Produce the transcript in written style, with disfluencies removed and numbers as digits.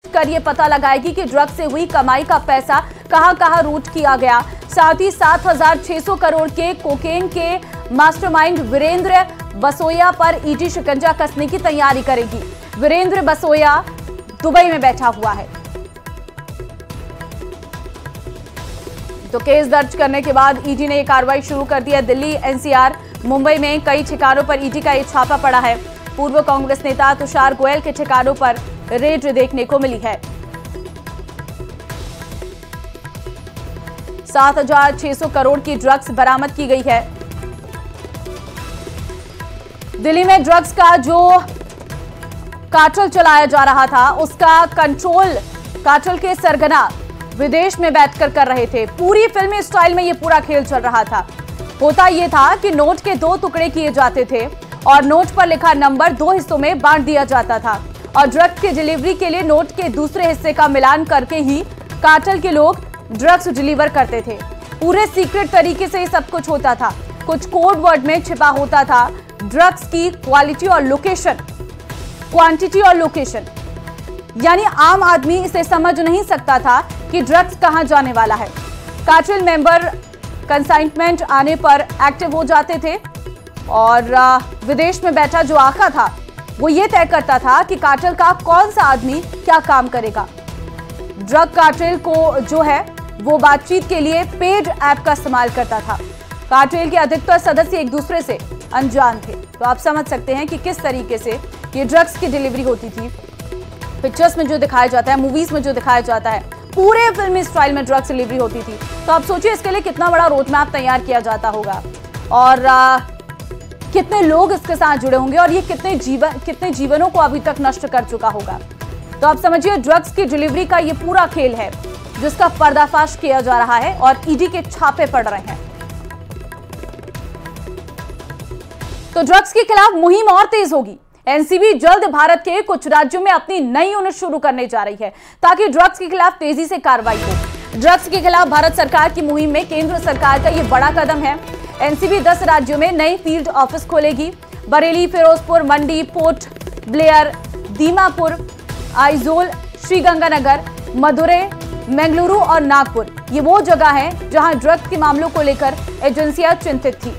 कर ये पता लगाएगी कि ड्रग्स से हुई कमाई का पैसा कहां-कहां रूट किया गया। साथ ही 7,600 करोड़ के कोकेन के मास्टरमाइंड वीरेंद्र बसोया पर ईडी शिकंजा कसने की तैयारी करेगी। वीरेंद्र बसोया दुबई में बैठा हुआ है। तो केस दर्ज करने के बाद ईडी ने यह कार्रवाई शुरू कर दी है। दिल्ली, एनसीआर, मुंबई में कई ठिकानों पर ईडी का ये छापा पड़ा है। पूर्व कांग्रेस नेता तुषार गोयल के ठिकानों पर रेड देखने को मिली है। 7,600 करोड़ की ड्रग्स बरामद की गई है। दिल्ली में ड्रग्स का जो कार्टेल चलाया जा रहा था, उसका कंट्रोल कार्टेल के सरगना विदेश में बैठकर कर रहे थे। पूरी फिल्मी स्टाइल में ये पूरा खेल चल रहा था। होता यह था कि नोट के 2 टुकड़े किए जाते थे और नोट पर लिखा नंबर 2 हिस्सों में बांट दिया जाता था और ड्रग्स की डिलीवरी के लिए नोट के दूसरे हिस्से का मिलान करके ही कार्टेल के लोग ड्रग्स डिलीवर करते थे। पूरे सीक्रेट तरीके से ये सब कुछ होता था। कुछ कोड वर्ड में छिपा होता था ड्रग्स की क्वालिटी और लोकेशन, क्वांटिटी और लोकेशन। यानी आम आदमी इसे समझ नहीं सकता था कि ड्रग्स कहां जाने वाला है। कार्टेल मेंबर कंसाइनमेंट आने पर एक्टिव हो जाते थे और विदेश में बैठा जो आका था वो ये तय करता था कि कार्टेल का कौन सा आदमी क्या काम करेगा। ड्रग कार्टेल को जो है वो बातचीत के लिए पेड ऐप का इस्तेमाल करता था। कार्टेल के अधिकतर सदस्य एक दूसरे से अनजान थे। तो आप समझ सकते हैं कि किस तरीके से ये ड्रग्स की डिलीवरी होती थी। पिक्चर्स में जो दिखाया जाता है, मूवीज में जो दिखाया जाता है, पूरे फिल्मी स्टाइल में ड्रग्स डिलीवरी होती थी। तो आप सोचिए इसके लिए कितना बड़ा रोड मैप तैयार किया जाता होगा और कितने लोग इसके साथ जुड़े होंगे और ये कितने जीवनों को अभी तक नष्ट कर चुका होगा। तो आप समझिए ड्रग्स की डिलीवरी का ये पूरा खेल है जिसका पर्दाफाश किया जा रहा है और ईडी के छापे पड़ रहे हैं। तो ड्रग्स के खिलाफ मुहिम और तेज होगी। एनसीबी जल्द भारत के कुछ राज्यों में अपनी नई यूनिट शुरू करने जा रही है ताकि ड्रग्स के खिलाफ तेजी से कार्रवाई हो। ड्रग्स के खिलाफ भारत सरकार की मुहिम में केंद्र सरकार का यह बड़ा कदम है। एनसीबी 10 राज्यों में नई फील्ड ऑफिस खोलेगी। बरेली, फिरोजपुर, मंडी, पोर्ट ब्लेयर, दीमापुर, आइजोल, श्रीगंगानगर, मदुरै, मंगलुरु और नागपुर ये वो जगह है जहां ड्रग्स के मामलों को लेकर एजेंसियां चिंतित थी।